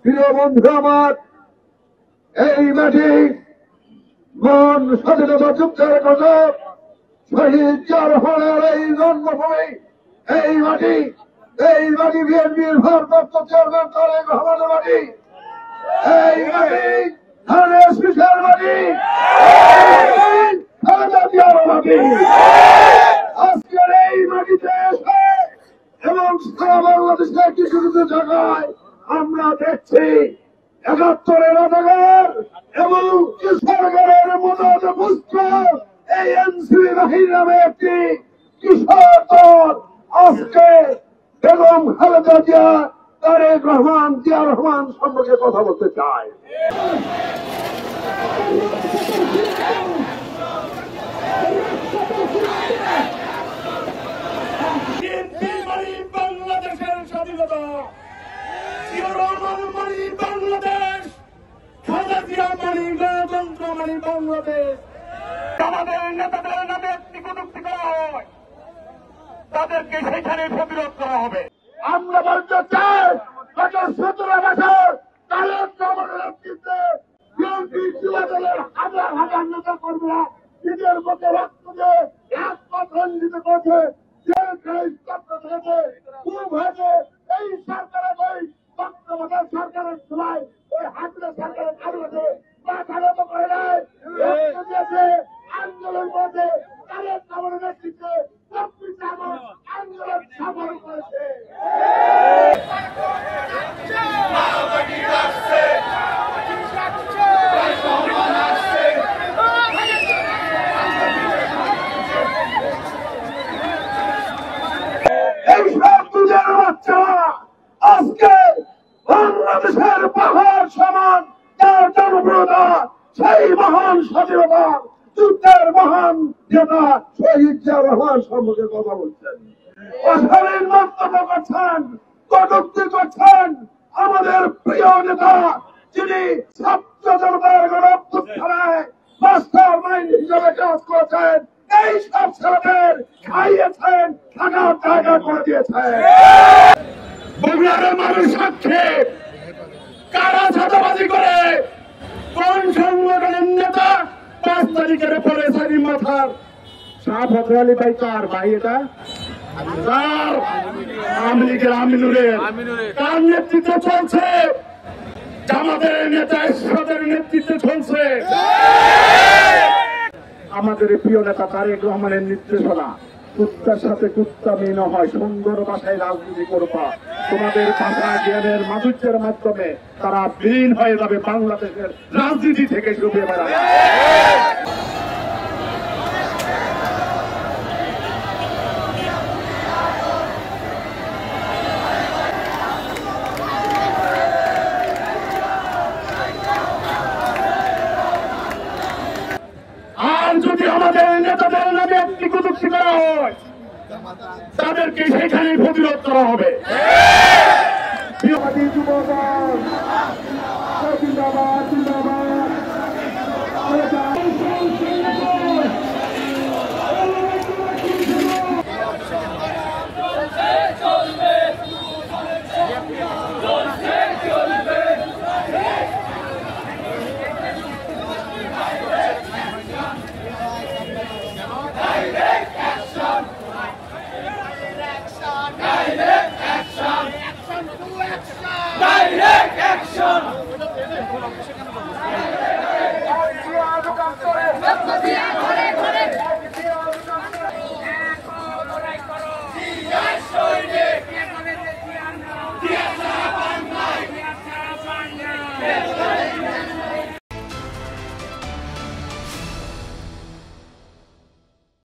প্রিয় বন্ধু আমার, এই মাটি মন স্বাধীনতা যুদ্ধের কথা, শহীদ জিয়া রহমানের এই জন্মভূমি, এই মাটি বিএনপির ভারপ্রাপ্ত চেয়ারম্যান তারেক রহমানের মাটি, এই মাটি ধানের শীষের মাটি, খালেদা জিয়ার মাটি। আজকের এই মাটিতে এসে এবং সারা বাংলাদেশের কিছু কিছু জায়গায় আমরা দেখছি ৭১-এর রাজাকার এবং সরকারের মদত পুষ্ট এই এনসিপি বাহিনী নামে একটি কিশোর দল আজকে বেগম খালেদা জিয়া, তারেক রহমান, জিয়া রহমান সম্পর্কে কথা বলতে চায়। বাংলাদেশের স্বাধীনতা, জিয়া রহমান মানি বাংলাদেশ, খালেদা জিয়া মানি গণতন্ত্র মানি বাংলাদেশ। আমাদের নেতাদের নামে একটি কটূক্তি করা হয়, তাদেরকে সেখানে প্রতিরোধ করা হবে। আমরা বলতে চাই গত ১৭ বছর তারেক রহমানের নেতৃত্বে বিএনপি যুব দলের হাজার হাজার নেতা কর্মীরা নিজের মধ্যে রক্ত দিয়ে এক পথ রঞ্জিত করছে, জেল খাই স্তব্ধ থেকেছে, খুব হয়েছে। এই সরকারের ওই তত্ত্বাবধায়ক সরকারের সময় ওই হাসিনা সরকারের কারণে মাথাগত করে নেয়, রক্ত দিয়েছে, আন্দোলন করেছে, তারেক রহমানের নেতৃত্বে আন্দোলন সফল করেছে। এইসব দুধের বাচ্চারা আজকে বাংলাদেশের পাহাড় সমান যার জনপ্রিয়তা, সেই মহান স্বাধীনতা যুদ্ধের মহান নেতা শহীদ জিয়া রহমান সম্পর্কে কথা বলছেন, অশালীন মন্তব্য করছেন, কটূক্তি করছেন। আমাদের প্রিয় নেতা যিনি ছাত্র জনতার গণঅভ্যুত্থানে মাস্টার মাইন্ড হিসেবে কাজ করেছেন, এই সব ছেলেদের খাইয়েছেন, থাকার জায়গা করে দিয়েছেন। বগুড়ার মানুষ সাক্ষী কারা ছাতাবাজি করে কোন সংগঠনের নেতা ৫ তারিখের পরে সারি মাথার শাহ ফখর আলী ভাই কার ভাই, এটা আওয়ামী লীগের আমিনুরের কার নেতৃত্বে চলছে? জামাতের নেতা এরশাদের নেতৃত্বে চলছে। আমাদের প্রিয় নেতা তারেক রহমানের নির্দেশনা, কুত্তার সাথে কুত্তা মিল হয়, সুন্দর ভাষায় রাজনীতি করবা, তোমাদের ভাষা জ্ঞানের মাধুর্যের মাধ্যমে তারা বিলীন হয়ে যাবে বাংলাদেশের রাজনীতি থেকে ডুবে বেড়াবে। আর যদি আমাদের নেতাদের নামে একটি কটূক্তি করা হয়, তাদেরকে সেখানে প্রতিরোধ করা হবে। Action!